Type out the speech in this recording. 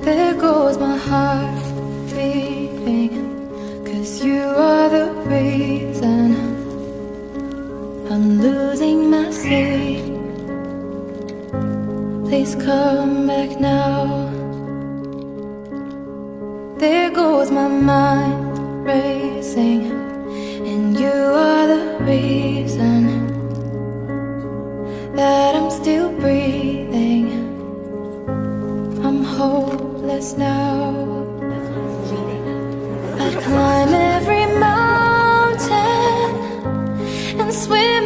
There goes my heart beating, 'cause you are the reason I'm losing my sleep. Please come back now. There goes my mind racing, and you are the reason that I'm still breathing. I'm hopeless now. I'd climb every mountain and swim